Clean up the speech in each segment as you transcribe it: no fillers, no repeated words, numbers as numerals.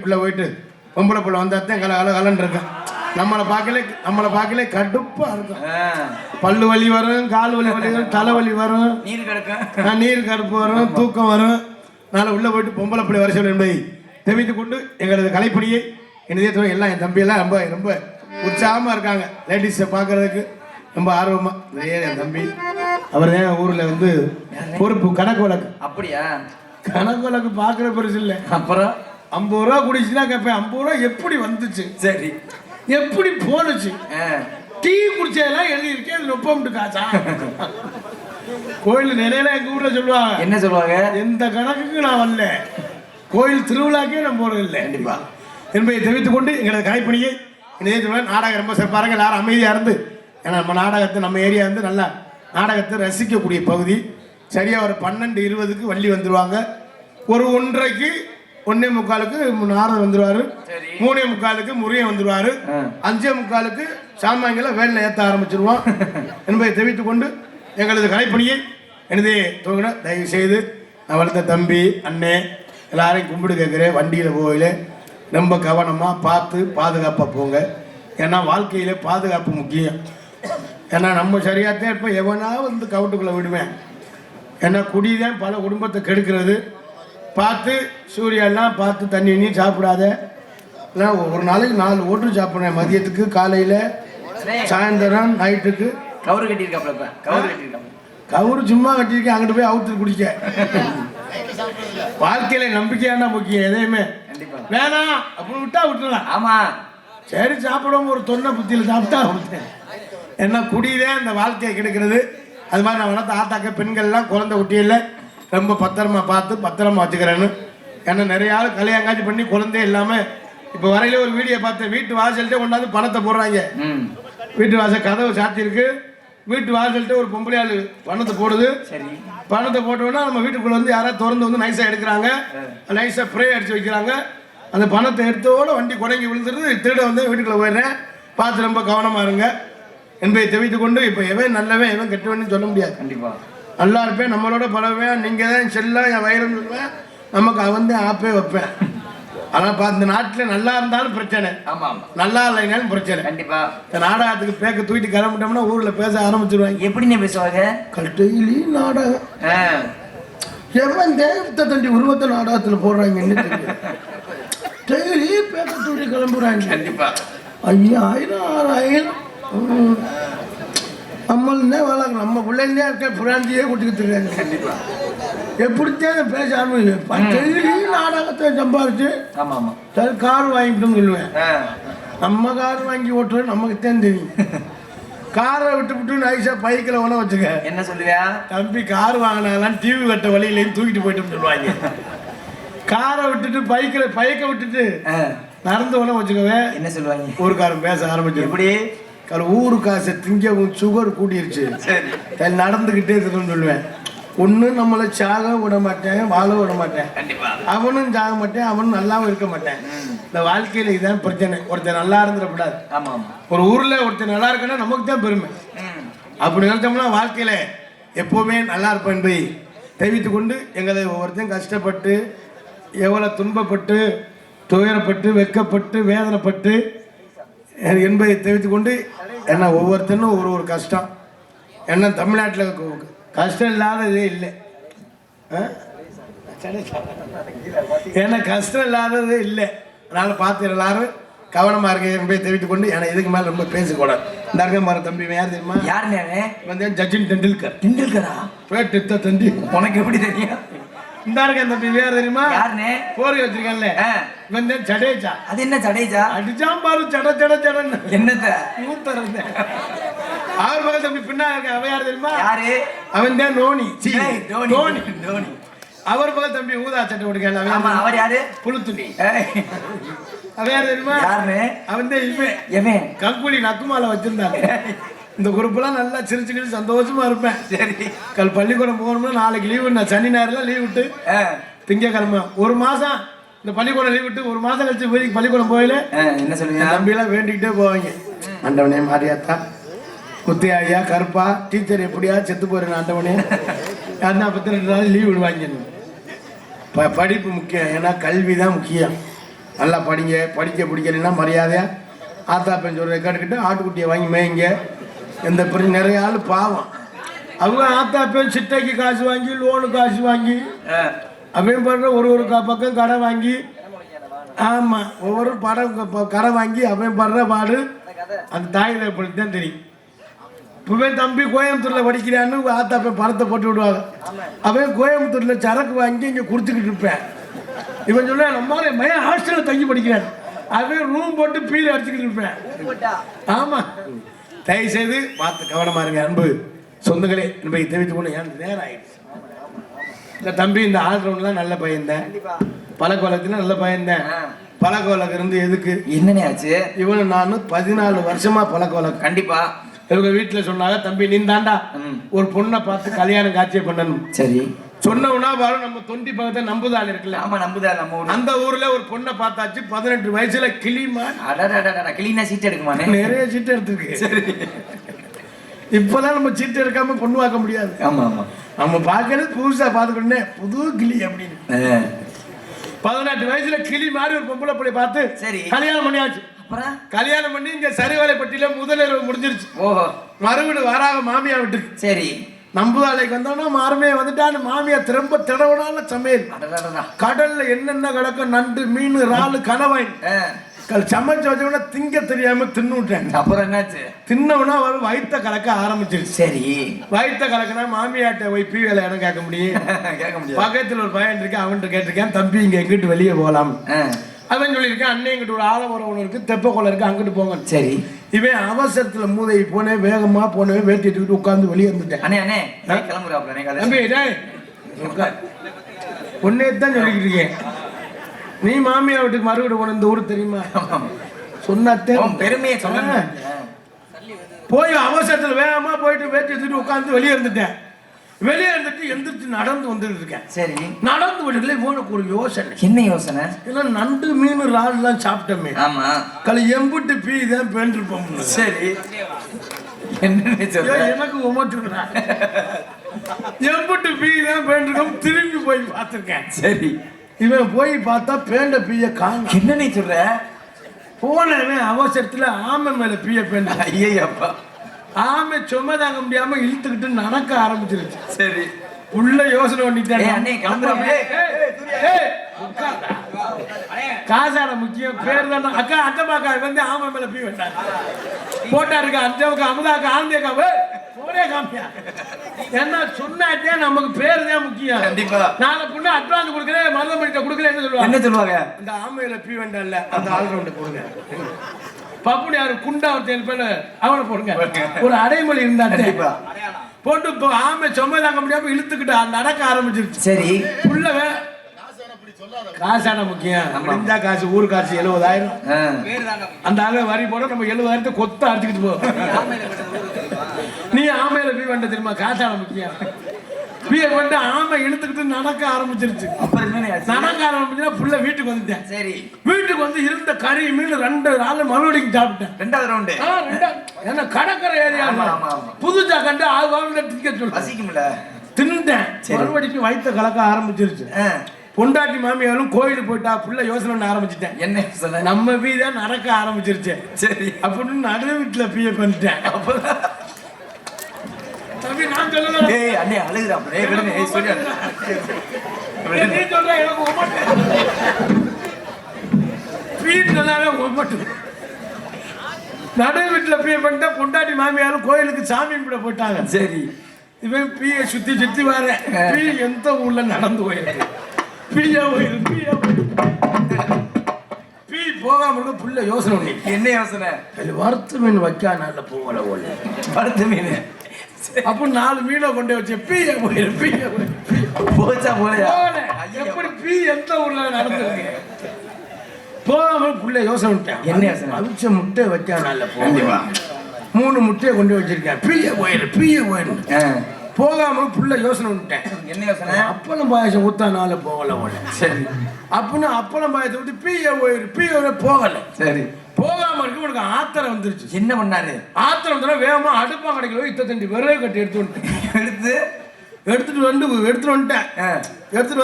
பிள்ளை போயிட்டு பொம்பளை பிள்ளை வந்தாத்தான் கலன்னு இருக்கேன். நம்மளை பார்க்கல கடுப்பா இருக்கும். பல்லு வலி வரும், கால் வலி வரும், தலைவலி வரும், நீர் கடுப்பு வரும், தூக்கம் வரும். அதனால உள்ள போயிட்டு பொம்பளை பிள்ளை வர சொல்ல என்பதை தெரிவித்து கொண்டு எங்களது கலைப்பணியை என்னதே எல்லாம் என் தம்பியெல்லாம் ரொம்ப ரொம்ப உற்சாகமா இருக்காங்க. லேடிஸை பார்க்கறதுக்கு ரொம்ப ஆர்வமா. என் தம்பி அவர் தான் ஊர்ல வந்து பொறுப்பு கணக்கு வழக்கு. அப்படியா? கணக்கு வழக்கு பார்க்குற பெருசு இல்லை. அப்புறம் 50 ரூபா குடிச்சுன்னா கேட்பேன், 50 ரூபா எப்படி வந்துச்சு, சரி எப்படி போனுச்சு, டீ குடிச்சதெல்லாம் எழுதியிருக்கேன், அது 30 காசா. கோயில் நிலையில எங்க ஊர்ல சொல்லுவாங்க, என்ன சொல்லுவாங்க, எந்த கணக்குக்கு நான் வரல, கோயில் திருவிழாக்கே நான் போறது இல்லை கண்டிப்பா என்பதை தெரிவித்துக் கொண்டு எங்களது கலைப்பணியை நாடகம் ரொம்ப சிறப்பாக எல்லாரும் அமைதியா இருந்து, ஏன்னா நம்ம நாடகத்தை நம்ம ஏரியா வந்து நல்லா நாடகத்தை ரசிக்கக்கூடிய பகுதி. சரியா ஒரு 12:20க்கு வள்ளி வந்துருவாங்க. ஒரு 1:30க்கு 1:45க்கு நாரதர் வந்துருவாரு. 3:45க்கு முருகன் வந்துருவாரு. 5:45க்கு சாமான்களை வேலையில் ஏற்ற ஆரம்பிச்சிருவோம் என்பதை தெரிவித்துக் கொண்டு எங்களது கலைப்பணியை எனது துவங்கின. தயவு செய்து நான் வளர்த்த தம்பி அண்ணே எல்லாரையும் கும்பிடு கேட்குறேன். வண்டியில் போகல ரொம்ப கவனமாக பார்த்து பாதுகாப்பாக போங்க. ஏன்னா வாழ்க்கையில் பாதுகாப்பு முக்கியம். ஏன்னா நம்ம சரியாகத்தான் இப்போ எவனா வந்து கவுட்டுக்குள்ளே விடுவேன். ஏன்னா குடிதான் பல குடும்பத்தை கெடுக்கிறது. பார்த்து சூரியெல்லாம் பார்த்து தண்ணி நீ சாப்பிடாத. ஒரு நாளைக்கு 4 ஓட்டு சாப்பிட்றேன், மதியத்துக்கு, காலையில், சாயந்தரம், நைட்டுக்கு. கவுரு கட்டியிருக்காப்ல. கவுரு சும்மா கட்டியிருக்கேன், அங்கிட்டு போய் அவுத்து குடிக்க. வாழ்க்கையில நம்பிக்கையான முக்கியம். எதையுமே வேணாம் அப்படின்னு விட்டா விட்டுலாம். ஆமா சரி சாப்பிடுவோம், ஒரு தொன்னை புத்தியில் சாப்பிட்டா விட்டேன். என்ன குடிதான் இந்த வாழ்க்கையை கெடுக்கிறது. அது மாதிரி நான் வளர்த்த ஆத்தாக்க பெண்கள்லாம் குழந்தை குட்டியில் ரொம்ப பத்திரமா பார்த்து பத்திரமா வச்சுக்கிறேன்னு. ஏன்னா நிறைய ஆள் கல்யாணம் பண்ணி குழந்தையே இல்லாமல் இப்போ வரையில ஒரு வீடியோ பார்த்தேன். வீட்டு வாசல்கிட்ட கொண்டாந்து பணத்தை போடுறாங்க. வீட்டு வாசல் கதவை சாத்தியிருக்கு, வீட்டு வாசல்கிட்ட ஒரு பொம்பளை ஆள் பணத்தை போடுது. பணத்தை போட்டோன்னா நம்ம வீட்டுக்குள்ள வந்து யாராவது திறந்து வந்து நைஸாக எடுக்கிறாங்க, நைஸாக ப்ரே அடிச்சு வைக்கிறாங்க. அந்த பணத்தை எடுத்தோட வண்டி குடங்கி விழுந்துருது. திருட வந்து வீட்டுக்குள்ள போயிடுறேன். பார்த்து ரொம்ப கவனமாக இருங்க என்பதை தெரிவித்துக் கொண்டு, இப்போ எவன் நல்லவன் எவன் கெட்டவன்னு சொல்ல முடியாது. கண்டிப்பாக நல்லா இருப்பேன், நம்மளோட பழவேன், நீங்கள் தான் செல்ல என் வயிறுன்னு சொல்லுவேன், நமக்கு அவன் தான் ஆப்பே வைப்பேன். ஆனால் இந்த நாட்டில் நல்லா இருந்தாலும் பிரச்சனை, நல்லா இல்லைனாலும் பிரச்சனை. கண்டிப்பா இந்த நாடகத்துக்கு பேக்க தூக்கிட்டு கிளம்பிட்டோம்னா ஊரில் பேச ஆரம்பிச்சிருவாங்க. எப்படின்னு பேசுவாங்க? டெய்லி நாடகம், எவன் தேவத்தை தண்டி உருவத்தை நாடகத்தில் போடுறாங்க. டெய்லி பேக்க தூக்கி கிளம்புறாங்க. கண்டிப்பா 5000 6000 நம்மளே வளர்க்க, நம்ம பிள்ளைங்களே இருக்க பிராந்தியே கூட்டிக்கிட்டு இருக்காங்க. கண்டிப்பா எப்படித்தான் பேச ஆரம்பிச்சு நாடகத்தை சம்பாதிச்சு சரி கார் வாங்கிட்டோம்னு சொல்லுவேன். நம்ம கார் வாங்கி ஓட்டுறது நமக்குத்தான் தெரியும். காரை விட்டு நைஸா பைக்கில் ஒன்று வச்சுக்க. என்ன சொல்லுவியா தம்பி, கார் வாங்கினாலாம் டிவி கட்ட வழியிலையும் தூக்கிட்டு போயிட்டோம்னு சொல்லுவாங்க. காரை விட்டுட்டு பைக்கை விட்டுட்டு நடந்து ஒன்று வச்சுக்கவே என்ன சொல்லுவாங்க, ஊருக்காரன் பேச ஆரம்பிச்சு. எப்படி ஊரு காசை திங்கவும் சுகர் கூட்டிருச்சு, நடந்துக்கிட்டே இருக்குன்னு சொல்லுவேன். ஒன்று நம்மளை சாக விட மாட்டேன், வாழ விட மாட்டேன். அவனும் சாக மாட்டேன், அவனும் நல்லாவும் இருக்க மாட்டேன். இந்த வாழ்க்கையில இதுதான் பிரச்சனை. ஒருத்தர் நல்லா இருந்துடக்கூடாது. ஒரு ஊர்ல ஒருத்தர் நல்லா இருக்குன்னா நமக்கு தான் பெருமை. அப்படி நினைச்சோம்னா வாழ்க்கையில எப்பவுமே நல்லா இருப்பேன் என்பதை தெரிவித்துக் கொண்டு, எங்களை ஒவ்வொருத்தையும் கஷ்டப்பட்டு எவ்வளவு துன்பப்பட்டு துயரப்பட்டு வெக்கப்பட்டு வேதனைப்பட்டு என்பதை தெரிவித்துக் கொண்டு, ஏன்னா ஒவ்வொருத்தனும் ஒரு கஷ்டம். ஏன்னா தமிழ்நாட்டில் கஷ்டம் இல்லாததே இல்லை. ஏன்னா கஷ்டம் இல்லாததே இல்லை. அதனால பார்த்து எல்லாரும் கவனமா இருக்க என்பதை தெரிவித்துக் கொண்டு, ஏன்னா இதுக்கு மேலே ரொம்ப பேசக்கூடாது. இந்த இருக்க மாதிரி தம்பி யார் தெரியுமா? யாருன்னு வந்து சச்சின் டெண்டுல்கரா பேட்டு தம்பி. உனக்கு எப்படி தெரியும்? இந்த இருக்க தம்பி வேற தெரியுமா? யாருன்னு போர்வை வச்சிருக்கேன்ல, வந்து ஜடேஜா. அது என்ன ஜடேஜா? அடிச்சாம் பாரு சட சட சடன்னு. என்னத்த ஊத்தறது? அவர் பக்கம் தம்பி பின்னா இருக்க அவ யார் தெரியுமா? யாரு? அவன் தான் தோனி. தோனி. அவர் பக்கம் தம்பி ஊதா சட்டை கொடுக்கல. அவர் யாரு? புழுத்துணி. அவ யார் தெரியுமா? யாருன்னு? அவன் தான் இவன் கங்குலி நக்குமால வச்சிருந்தாங்க. இந்த குரூப்லாம் நல்லா சிரிச்சுக்கிட்டு சந்தோஷமா இருப்பேன். சரி பள்ளிக்கூடம் போகணும்னா நாளைக்கு லீவு, நான் சனி ஞாயிறுலாம் லீவ் விட்டு திங்கக்கிழமை 1 மாசம் இந்த பள்ளிக்கூடம் லீவ் விட்டு 1 மாசம் கழிச்சு போய் பள்ளிக்கூடம் போயில என்ன சொல்லுங்க தம்பியெல்லாம் வேண்டிக்கிட்டே போவாங்க. ஆண்டவனே மாரியாத்தா, முத்தையா ஐயா, கருப்பா, டீச்சர் எப்படியா செத்து போறேன் ஆண்டவனே. யாருன்னா 42 நாள் லீவ் விடுவாங்க. படிப்பு முக்கியம், ஏன்னா கல்வி தான் முக்கியம். நல்லா படிங்க, படிக்க பிடிக்கலைன்னா மரியாதையாக ஆத்தா பெண் சொல்கிற கேட்டுக்கிட்டு ஆட்டுக்குட்டியை வாங்கி மேய்ங்க. எந்த பிரச்சனை நிறைய ஆள் பாவம் அவங்க ஆத்தா பெண் சிட்டைக்கு காசு வாங்கி லோனு காசு வாங்கி அப்படின்னு பண்ணுற ஒரு பக்கம் கடை வாங்கி ஆமாம் ஒவ்வொரு படம் கடை வாங்கி அப்படின்னு படுற பாடு அந்த தாயில பற்றி தான் தெரியும். இப்பவே தம்பி கோயம்புத்தூரில் படிக்கிறான்னு ஆத்தா பெண் பணத்தை போட்டு விடுவாங்க. அவன் கோயம்புத்தூரில் சரக்கு வாங்கி இங்கே கொடுத்துக்கிட்டு இருப்பேன். இவன் சொல்ல நம்மளால மையம் ஹாஸ்டலில் தங்கி படிக்கிறேன். அவன் ரூம் போட்டு பீல் அடிச்சுக்கிட்டு இருப்பேன். ஆமாம், தயவு செய்து பார்த்து கவனமாக இருங்க அன்பு சொந்தங்களே. என்பதை தெரிவித்து கொண்டு ஏன் நேரம் ஆயிடுச்சு. இந்த தம்பி இந்த ஆல்ரவுண்ட்லாம் நல்ல பையன்தான், பழக்க வழக்கத்துல நல்ல பையன்தான். பழக்க வழக்கம் இருந்து எதுக்கு என்னன்னே ஆச்சு? இவனு நானும் 14 வருஷமா பழக்க வழக்கம். கண்டிப்பா இவங்க வீட்டில் சொன்னாங்க, தம்பி நீ தாண்டா ஒரு பொண்ணை பார்த்து கல்யாணம் காட்சியை பண்ணணும். சரி சொன்னவனா பாரு, நம்ம தொண்டி பக்கத்தை நம்புதாள் இருக்குல்ல, ஆமா நம்புதாள், நம்ம ஊர் அந்த ஊர்ல ஒரு பொண்ணை பார்த்தாச்சு. 18 வயசுல கிளிமா. கிளீனா சீட் எடுக்குமானே? நிறைய சீட்டு எடுத்துருக்கு. சரி, இப்பதான் நம்ம சீட்டு எடுக்காம பொண்ணு பார்க்க முடியாது. ஆமா ஆமா, நம்ம பார்க்கறது புதுசா பார்த்துக்கிட்டே புது கிளி அப்படின்னு. 18 வயசுல கிளி மாதிரி ஒரு பொம்பளை பிள்ளை பார்த்து சரி கல்யாணம் பண்ணியாச்சு. கல்யாணம் பண்ணி இங்க சரிவாலைப்பட்டியில முதலிரவு முடிஞ்சிருச்சு. ஓஹோ, மறுபடியும் வராக மாமியா வீட்டுக்கு. சரி, நம்புதாளைக்கு வந்தோம்னா மாறுமையை வந்துட்டான்னு மாமியா திரும்ப திடவனால சமையல். கடல்ல என்னென்ன கிடக்கும், நண்டு மீன் இறாலு கணவாய் சமைச்சு வச்சவனா திங்க தெரியாம தின்னு விட்டேன். அப்புறம் என்னாச்சு? தின்னவனா வரும் வயிற்ற கலக்க ஆரம்பிச்சிருச்சு. சரி, வயிற்ற கலக்கினா மாமியாட்ட போய் பீ வேலை இடம் கேட்க முடியும்? கேட்க முடியும். பக்கத்துல ஒரு பையன் இருக்கேன், அவன்கிட்ட கேட்டிருக்கேன், தம்பி இங்க எங்கிட்டு வெளியே போகலாம். அவன் சொல்லியிருக்கேன், அண்ணன் இங்கிட்ட ஒரு ஆலமரம் ஒன்று இருக்கு, தெப்ப குளம் இருக்கு, அங்கிட்டு போங்க. சரி, இவன் அவசரத்துல மூதை போனேன், வேகமா போனேன், வேட்டிட்டு உட்காந்து வெளியே வந்துட்டேன். அண்ணே அண்ணே கிளம்புறாப்ல ஒன்னே தான் சொல்லிக்கிட்டு இருக்கேன். நீ மாமியா வீட்டுக்கு மறுபடியும் போன இந்த ஊர் தெரியுமா? சொன்னாத்தே பெருமையை சொன்ன. போய் அவசரத்துல வேகமா போயிட்டு வேட்டி எடுத்துட்டு உட்காந்து வெளியே இருந்துட்டேன். வெளியே இருந்துட்டு எந்திரிச்சு நடந்து வந்துட்டு இருக்கேன். சரி, நடந்து விடுதலை உனக்கு ஒரு யோசனை. என்ன யோசனை? இல்லை, நண்டு மீன் இறால் எல்லாம் சாப்பிட்டோமே. ஆமா, கலை எம்புட்டு பீ தான் பேண்டிருப்போம். சரி, எனக்கு உமட்டுறா எம்புட்டு பீ தான் பேண்டிருக்கோம். திரும்பி போய் பார்த்துருக்கேன். சரி, இவன் போய் பார்த்தா பேண்ட பீய காணும். என்னன்னு சொல்ற? போனவன் அவசரத்துல ஆமை மேல பீய பேண்ட. ஐயப்பா, ஆமை சும்மா தாங்க முடியாம இழுத்துக்கிட்டு நடக்க ஆரம்பிச்சிருச்சு. சரி, உள்ள யோசனை பண்ணிட்டேன். காசாட முக்கியம், பேர் தானே. அக்கா அக்கா வந்து ஆமை மேல பீ வேண்டாம் போட்டா இருக்கா. அஞ்சவுக்கு அமுதாக்கா ஆந்தியக்கா போரே காமியா. என்ன சொன்னாட்டே நமக்கு பேர் தான் முக்கியம். கண்டிப்பா நாளை பொண்ணு அட்வான்ஸ் கொடுக்குறேன், மருதமணிட்ட கொடுக்கல என்ன சொல்லுவாங்க? என்ன சொல்லுவாங்க? இந்த ஆமையில பீ வேண்டாம் இல்ல, அந்த ஆல்ரவுண்ட் கொடுங்க. பப்புனி யாரு குண்டா ஒருத்தன் அவனை போடுங்க. ஒரு அடைமொழி இருந்தா போட்டு ஆமை சும்மா தாங்க முடியாம இழுத்துக்கிட்டு நடக்க ஆரம்பிச்சிருச்சு. சரி, உள்ளவே காசான முக்கியம். முடிஞ்சா காசு, ஊரு காசு 70,000. அந்த ஆளு வரி போட நம்ம 70,000 கொத்த அடிச்சுக்கிட்டு போ. நீ ஆமையில பீ வேண்ட தெரியுமா? காசான முக்கியம். பீய வந்து ஆமை இழுத்துக்கிட்டு நடக்க ஆரம்பிச்சிருச்சு. நடக்க ஆரம்பிச்சுன்னா புள்ள வீட்டுக்கு வந்துட்டேன். சரி, வீட்டுக்கு வந்து இருந்த கறி மீன் 2 நாள் மறுபடியும் சாப்பிட்டேன். 2வது ரவுண்டு. ஏன்னா கடற்கரை ஏரியா புதுசா கண்டு ஆகுவாங்க டிக்கெட் சொல்லி பசிக்கும்ல தின்னுட்டேன். மறுபடியும் வயிற்ற கலக்க ஆரம்பிச்சிருச்சு. பொண்டாட்டி மாமியாரும் கோயிலுக்கு போயிட்டா, புள்ள யோசனை பண்ண ஆரம்பிச்சுட்டேன். என்ன நம்ம வீதா நடக்க ஆரம்பிச்சிருச்சு. சரி, அப்படின்னு நடு வீட்டுல பீய பண்ணிட்டேன். அப்பதான் நான் சொல்லல. ஏய் அண்ணே அழுகுறாப்ல. ஏய் விடுங்க. ஏய் சொல்லு. நீ சொல்ற எனக்கு ஒமட்டு. பீட் சொன்னாலே ஒமட்டு. நடு வீட்டுல பீய பண்ணிட்டா, பொண்டாட்டி மாமியாரும் கோயிலுக்கு சாமி கும்பிட போயிட்டாங்க. சரி, இவன் பீய சுத்தி சுத்தி வர பீ எந்த ஊர்ல நடந்து போயிருக்கு. பீயா போயிருக்கு, பீயா பீ போகாம இருக்க புள்ள யோசனை பண்ணி. என்ன யோசனை? வறுத்து மீன் வைக்கா நல்ல போகல ஓல வறுத்து மீன். அப்ப 4 மீனை கொண்டு வச்சு பீய போயிரு, பீய போச்சா போலையா? எப்படி பீ எந்த ஊர்ல நடந்துருக்கு? போகாம புள்ள யோசனை பண்ணிட்டேன். என்ன யோசனை? அவிச்ச முட்டை வைக்கா நல்ல போகல. 3 முட்டையை கொண்டு வச்சிருக்கேன். பீய போயிரு, பீய போயிரு. போகாம புள்ள யோசனை பண்ணிட்டேன். என்ன யோசனை? அப்பளம் பாயசம் ஊத்தா நாள போகல ஓல. சரி, அப்படின்னு அப்பளம் பாயசம் விட்டு பீய போயிரு, பீய போகல. சரி, போகாம இருக்கு. உனக்கு ஆத்திரம் வந்துருச்சு. என்ன பண்ணாரு? ஆத்திரம் வந்தா வேகமா அடுப்பா கடைக்கு 25 விறகு கட்டி எடுத்துட்டு வந்துட்டேன். எடுத்துட்டு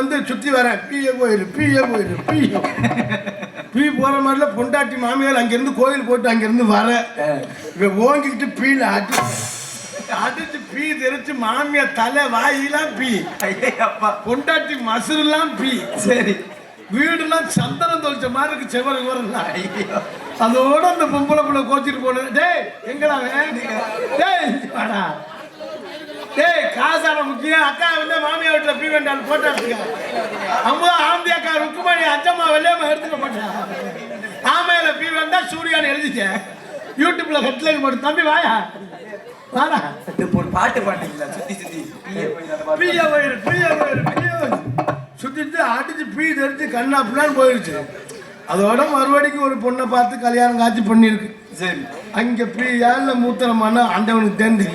வந்து சுத்தி வரேன். பீய போயிரு, பீய போயிரு, பீய பீ போற மாதிரில பொண்டாட்டி மாமியார் அங்கிருந்து கோயில் போட்டு அங்கிருந்து வர இவன் ஓங்கிக்கிட்டு பீல அடிச்சு பீ தெரிச்சு மாமியார் தலை வாயிலாம் பீ அப்பா பொண்டாட்டி மசுரெல்லாம் பீ சரி வீடுலாம் சந்தனம் தொலைச்ச மாதிரி இருக்கு செவருக்கு வரலாம் அதோட அந்த பொம்பளை பிள்ளை கோச்சிட்டு போனது டேய் எங்கடா டேய் வாடா டேய் காசான முக்கியம் அக்கா வந்து மாமியா வீட்டுல பீ வேண்டாம் போட்டா அம்மா ஆந்தி அக்கா ருக்குமணி அச்சம்மா வெள்ளையம்மா எடுத்துக்க மாட்டேன் ஆமையில பீ வேண்டா சூர்யான்னு எழுதிட்டேன் யூடியூப்ல ஹெட்லைன் போட்டு தம்பி வாயா வாடா ஒரு பாட்டு பாட்டீங்களா சுத்தி சுத்தி பிய வயிறு சுத்திட்டு அடிச்சு பீ தெரிச்சு கண்ணா பிள்ளான்னு போயிடுச்சு அதோட மறுபடிக்கும் ஒரு பொண்ணை பார்த்து கல்யாணம் காட்சி பண்ணியிருக்கு சரி அங்கே பீ ஏழில் மூத்தரமான ஆண்டவனுக்கு தேர்ந்து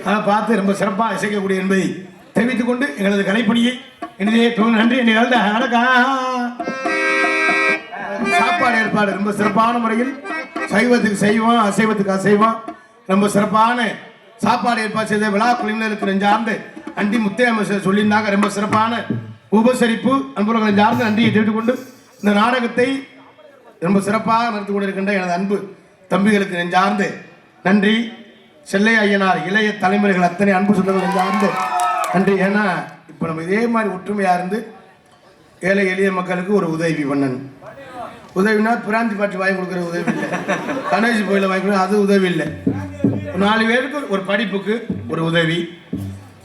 ஆனால் பார்த்து ரொம்ப சிறப்பாக இசைக்கக்கூடிய என்பதை தெரிவித்துக் கொண்டு எங்களது கலைப்பணியை என்னதே நன்றி என்னை சாப்பாடு ஏற்பாடு ரொம்ப சிறப்பான முறையில் சைவத்துக்கு செய்வோம் அசைவத்துக்கு அசைவம் ரொம்ப சிறப்பான சாப்பாடு ஏற்பாடு செய்த விழா குழுவினருக்கு நெஞ்சார்ந்து அண்டி முத்தையமைச்சர் சொல்லியிருந்தாங்க ரொம்ப சிறப்பான உபசரிப்பு அன்புகளை சார்ந்து நன்றியை தெரிவித்துக்கொண்டு இந்த நாடகத்தை ரொம்ப சிறப்பாக நடத்தி கொண்டிருக்கின்ற எனது அன்பு தம்பிகளுக்கு நெஞ்சார்ந்து நன்றி செல்லை ஐயனார் இளைய தலைமுறைகள் அத்தனை அன்பு சொந்தங்கள் நெஞ்சார்ந்து நன்றி ஏன்னா இப்போ நம்ம இதே மாதிரி ஒற்றுமையாக இருந்து ஏழை எளிய மக்களுக்கு ஒரு உதவி பண்ணணும் உதவினா பிராந்தி பாட்டி வாங்கி கொடுக்குற உதவி இல்லை கணேஷ் கோயில வாங்கி கொடுக்குற அது உதவி இல்லை 4 பேருக்கு ஒரு படிப்புக்கு ஒரு உதவி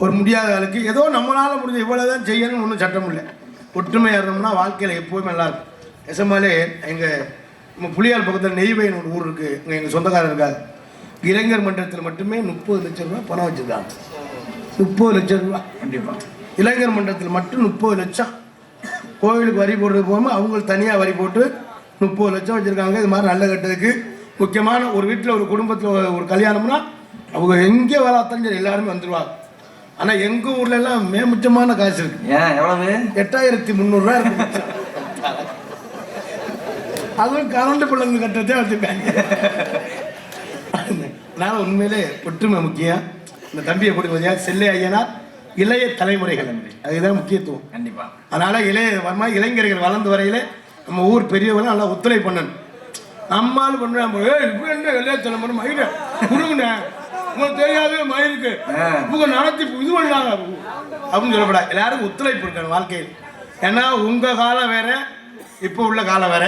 ஒரு முடியாத ஆளுக்கு ஏதோ நம்மளால் முடிஞ்ச இவ்வளோதான் செய்யணும்னு ஒன்றும் சட்டம் இல்லை ஒற்றுமையாக இருந்தோம்னா வாழ்க்கையில் எப்போவுமே நல்லாயிருக்கும் எசமாலே எங்கள் நம்ம புளியால் பக்கத்தில் நெய்வேலின்னு ஒரு ஊர் இருக்குது இங்கே எங்கள் சொந்தக்காரர் இருக்காது இளைஞர் மன்றத்தில் மட்டுமே 30 லட்சம் ரூபா பணம் வச்சுருக்காங்க 30 லட்சம் ரூபா கண்டிப்பாக இளைஞர் மன்றத்தில் மட்டும் 30 லட்சம் கோவிலுக்கு வரி போடுறது போகாமல் அவங்க தனியாக வரி போட்டு 30 லட்சம் வச்சுருக்காங்க இது மாதிரி நல்ல கட்டதுக்கு முக்கியமான ஒரு வீட்டில் ஒரு குடும்பத்தில் ஒரு கல்யாணம்னா அவங்க எங்கே வேலை அத்தனை எல்லாருமே வந்துடுவாங்க ஆனால் எங்கள் ஊர்ல எல்லாம் மேமுச்சமான காசு இருக்கு ஏன் எவ்வளவு 8300 ரூபா இருக்கு அதுவும் கரண்ட் பிள்ளைங்க கட்டத்தே வச்சுருக்காங்க அதனால் உண்மையிலே ஒற்றுமை முக்கியம் இந்த தம்பியை கொடுக்க செல்லை ஐயனார் இளைய தலைமுறைகள் அதுதான் முக்கியத்துவம் கண்டிப்பா அதனால இளைஞர்கள் வளர்ந்து வரையில நம்ம ஊர் பெரியவர்கள் நல்லா ஒத்துழைப்பு பண்ணணும் நம்மால் பண்ணுறாங்க என்ன இளைய தலைமுறை மயில கொடுங்கண்ணே உங்களுக்கு தெரியாது மயிலுக்கு இவங்க நடத்தி இது பண்ணாங்க அப்படின்னு சொல்லப்படாது எல்லாரும் ஒத்துழைப்பு இருக்கணும் வாழ்க்கையில் ஏன்னா உங்க காலம் வேற இப்போ உள்ள காலம் வேற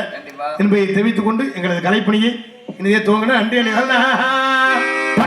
என்பதை தெரிவித்துக் கொண்டு எங்களது கலைப்பணியை இனிதே துவங்கின நன்றி